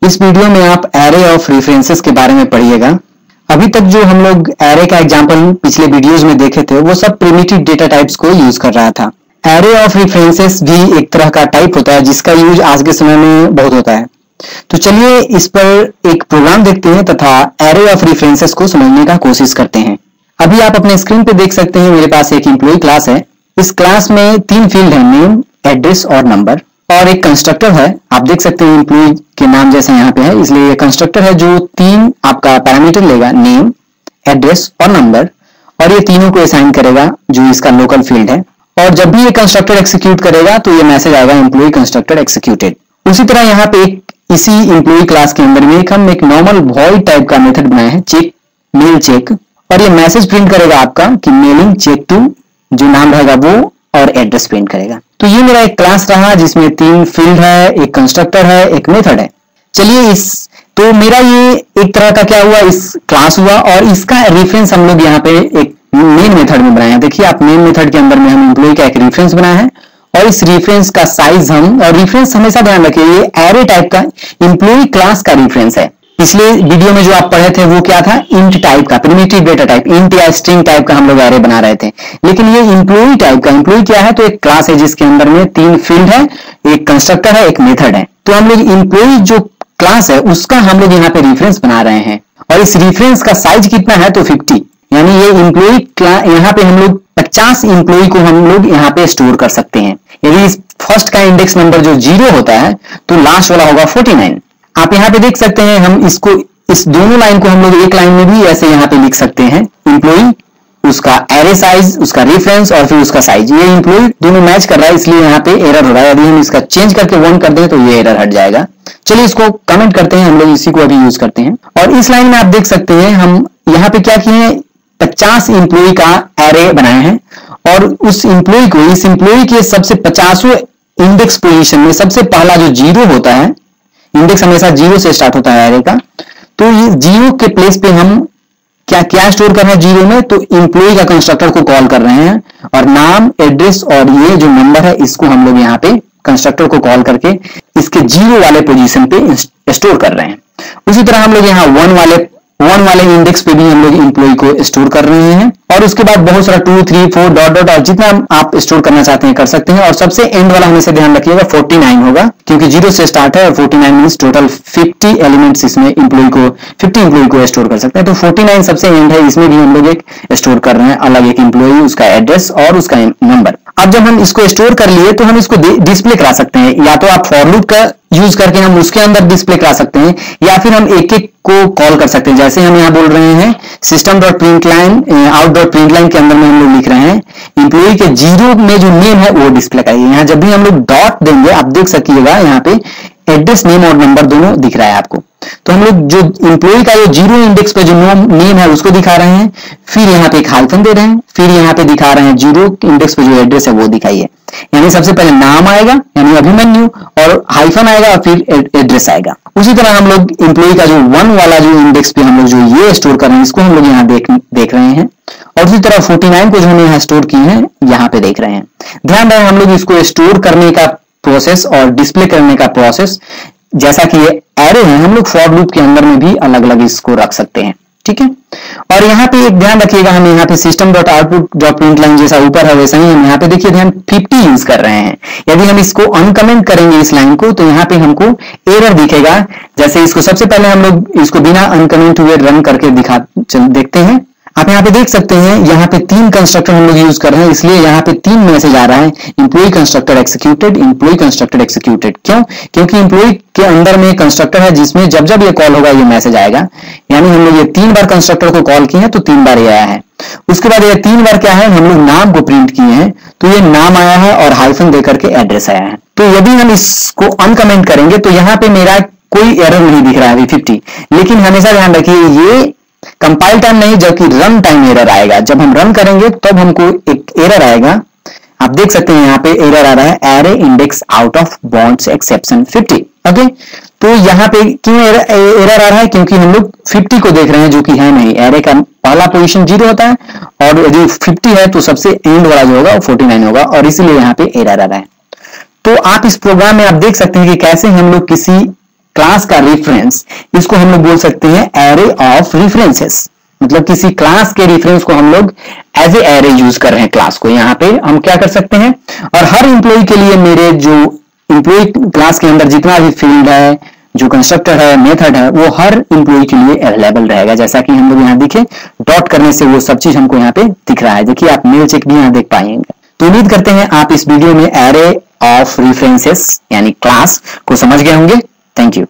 इस वीडियो में आप एरे ऑफ रेफरेंसेस के बारे में पढ़िएगा। अभी तक जो हम लोग एरे का एग्जांपल पिछले वीडियोस में देखे थे वो सब प्रिमिटिव डेटा टाइप्स को यूज कर रहा था। एरे ऑफ रेफरेंसेस भी एक तरह का टाइप होता है जिसका यूज आज के समय में बहुत होता है। तो चलिए इस पर एक प्रोग्राम देखते हैं तथा एरे ऑफ रेफरेंसेस को समझने का कोशिश करते हैं। अभी आप अपने स्क्रीन पे देख सकते हैं मेरे पास एक एम्प्लॉय क्लास है। इस क्लास में तीन फील्ड है, नेम, एड्रेस और नंबर, और एक कंस्ट्रक्टर है। आप देख सकते हैं एम्प्लॉय के नाम जैसे यहाँ पे है, इसलिए ये कंस्ट्रक्टर है जो तीन आपका पैरामीटर लेगा, नेम, एड्रेस और नंबर, और ये तीनों को असाइन करेगा जो इसका लोकल फील्ड है। और जब भी ये कंस्ट्रक्टर एग्जीक्यूट करेगा तो ये मैसेज आएगा एम्प्लॉय कंस्ट्रक्टर एक्सिक्यूटेड। उसी तरह यहाँ पे इसी एम्प्लॉय क्लास के अंदर में हम एक नॉर्मल वॉइड टाइप का मेथड बनाए हैं, चेक मेल चेक, और ये मैसेज प्रिंट करेगा आपका कि मेलिंग चेक टू, जो नाम रहेगा वो, और एड्रेस प्रिंट करेगा। तो ये मेरा एक क्लास रहा जिसमें तीन फील्ड है, एक कंस्ट्रक्टर है, एक मेथड है। चलिए तो मेरा ये एक तरह का क्या हुआ, इस क्लास हुआ, और इसका रेफरेंस हम लोग यहाँ पे एक मेन मेथड में बनाए हैं। देखिए आप मेन मेथड के अंदर में हम एम्प्लॉय का एक रेफरेंस बनाया है, और इस रेफरेंस का साइज हम, और रेफरेंस हमेशा ध्यान रखिए ये एरे टाइप का एम्प्लॉय क्लास का रेफरेंस है। पिछले वीडियो में जो आप पढ़े थे वो क्या था, इंट टाइप का, प्रिमिटिव डेटा टाइप, इंट या स्ट्रिंग टाइप का हम लोग एरे बना रहे थे। लेकिन ये एम्प्लॉय टाइप का, एम्प्लॉय क्या है, तो एक क्लास है जिसके अंदर में तीन फील्ड है, एक कंस्ट्रक्टर है, एक मेथड है। तो हम लोग एम्प्लॉय जो क्लास है उसका हम लोग यहाँ पे रेफरेंस बना रहे हैं, और इस रेफरेंस का साइज कितना है, तो 50, यानी ये एम्प्लॉय यहाँ पे हम लोग 50 एम्प्लॉय को हम लोग यहाँ पे स्टोर कर सकते हैं। यदि इस फर्स्ट का इंडेक्स नंबर जो 0 होता है तो लास्ट वाला होगा 49। आप यहाँ पे देख सकते हैं, हम इसको, इस दोनों लाइन को हम लोग एक लाइन में भी ऐसे यहाँ पे लिख सकते हैं, एम्प्लॉय, उसका एरे साइज, उसका रेफरेंस और फिर उसका साइज। ये एम्प्लॉय दोनों मैच कर रहा है इसलिए यहाँ पे एरर हो रहा है। यदि हम इसका चेंज करके 1 कर दें तो ये एरर हट जाएगा। चलिए इसको कमेंट करते हैं, हम लोग इसी को अभी यूज करते हैं। और इस लाइन में आप देख सकते हैं हम यहाँ पे क्या किए हैं, 50 एम्प्लॉय का एरे बनाए हैं, और उस एम्प्लॉय को, इस एम्प्लॉय के सबसे 50वें इंडेक्स पोजीशन में सबसे पहला जो 0 होता है, इंडेक्स हमेशा 0 से स्टार्ट होता है एरे का, तो ये 0 के प्लेस पे हम क्या स्टोर कर रहे हैं 0 में, तो एम्प्लॉय का कंस्ट्रक्टर को कॉल कर रहे हैं, और नाम, एड्रेस और ये जो नंबर है इसको हम लोग यहाँ पे कंस्ट्रक्टर को कॉल करके इसके 0 वाले पोजीशन पे स्टोर कर रहे हैं। उसी तरह हम लोग यहाँ 1 वाले इंडेक्स पे भी हम लोग एम्प्लॉय को स्टोर कर रहे हैं, और उसके बाद बहुत सारा 2, 3, 4 डॉट डॉट, और जितना आप स्टोर करना चाहते हैं कर सकते हैं। और सबसे एंड वाला हमेशा ध्यान रखिएगा 49 होगा, क्योंकि 0 से स्टार्ट है, और 49 मींस टोटल 50 एलिमेंट्स इसमें एम्प्लॉय को, 50 एम्प्लॉय को स्टोर कर सकते हैं। तो 49 सबसे एंड है, इसमें भी हम लोग एक स्टोर कर रहे हैं अलग एक एम्प्लॉय, उसका एड्रेस और उसका नंबर। अब जब हम इसको स्टोर कर लिए तो हम इसको डिस्प्ले करा सकते हैं, या तो आप फॉर लूप का यूज करके हम उसके अंदर डिस्प्ले करा सकते हैं, या फिर हम एक एक को कॉल कर सकते हैं। जैसे हम यहाँ बोल रहे हैं system.println out.println के अंदर में हम लोग लिख रहे हैं एम्प्लॉय के 0 में जो नेम है वो डिस्प्ले करिए। यहाँ जब भी हम लोग डॉट देंगे आप देख सकिएगा यहाँ पे एड्रेस, नेम और नंबर दोनों दिख रहा है आपको। तो हम लोग जो एम्प्लॉय का ये 0 इंडेक्स पे जो नेम है उसको दिखा रहे हैं, फिर यहाँ पे एक हाइफन दे रहे हैं, फिर यहाँ पे दिखा रहे हैं 0 इंडेक्स पे जो एड्रेस है वो दिखाइए। यानी सबसे पहले नाम आएगा यानी अभिमन्यु, और हाइफन आएगा और फिर एड्रेस आएगा। उसी तरह हम लोग एम्प्लॉय का जो 1 वाला जो इंडेक्स पे हम लोग जो ये स्टोर कर रहे हैं इसको हम लोग यहाँ देख रहे हैं, और उसी तरह 49 को जो हमने यहाँ स्टोर किए हैं यहाँ पे देख रहे हैं। ध्यान रहे हम लोग इसको स्टोर करने का प्रोसेस और डिस्प्ले करने का प्रोसेस, जैसा कि ये एरे है, हम लोग फॉर लूप के अंदर में भी अलग अलग इसको रख सकते हैं, ठीक है। और यहाँ पे एक ध्यान रखिएगा, हम यहाँ पे system.output.println जैसा ऊपर है वैसा ही हम यहाँ पे देखिए ध्यान 50 यूज कर रहे हैं। यदि हम इसको अनकमेंट करेंगे इस लाइन को तो यहाँ पे हमको एरर दिखेगा। जैसे इसको सबसे पहले हम लोग इसको बिना अनकमेंट हुए रन करके देखते हैं। आप यहाँ पे देख सकते हैं यहाँ पे 3 कंस्ट्रक्टर हम लोग यूज कर रहे हैं, इसलिए यहाँ पे 3 मैसेज आ रहा है, employee constructor executed, employee constructor executed. क्यों? क्योंकि एम्प्लॉय के अंदर में कंस्ट्रक्टर है जिसमें जब जब ये कॉल होगा ये मैसेज आएगा। यानी हम लोग ये 3 बार कंस्ट्रक्टर को कॉल किए हैं तो 3 बार ये आया है। उसके बाद ये 3 बार क्या है, हम लोग नाम को प्रिंट किए हैं तो ये नाम आया है और हाइफन देकर के एड्रेस आया है। तो यदि हम इसको अनकमेंट करेंगे तो यहाँ पे मेरा कोई एरर नहीं दिख रहा है अभी 50, लेकिन हमेशा ध्यान रखिए ये कंपाइल टाइम नहीं जबकि रन टाइम एरर आएगा। जब हम रन करेंगे तब हमको एक एरर आएगा, आप देख सकते हैं यहाँ पे एरर आ रहा है, array index out of bounds exception 50। Okay, तो यहाँ पे क्यों एरर आ रहा है, क्योंकि हम लोग 50 को देख रहे हैं जो कि है नहीं। एरे का पहला पोजीशन 0 होता है और यदि 50 है तो सबसे एंड वाला जो होगा वो 49 होगा, और इसीलिए यहाँ पे एरर आ रहा है। तो आप इस प्रोग्राम में आप देख सकते हैं कि कैसे हम लोग किसी क्लास का रेफरेंस, इसको हम लोग बोल सकते हैं एरे ऑफ रेफरेंसेस। मतलब किसी क्लास के रेफरेंस को हम लोग एज ए एरे यूज कर रहे हैं क्लास को। यहाँ पे हम क्या कर सकते हैं, और हर इंप्लॉय के लिए मेरे जो इंप्लॉय क्लास के अंदर जितना भी फील्ड है, जो कंस्ट्रक्टर है, मेथड है, वो हर इंप्लॉय के लिए अवेलेबल रहेगा। जैसा कि हम लोग यहाँ देखें, डॉट करने से वो सब चीज हमको यहाँ पे दिख रहा है। देखिए आप मेल चेक भी यहाँ देख पाएंगे। तो उम्मीद करते हैं आप इस वीडियो में एरे ऑफ रेफरेंसेस यानी क्लास को समझ गए होंगे। Thank you.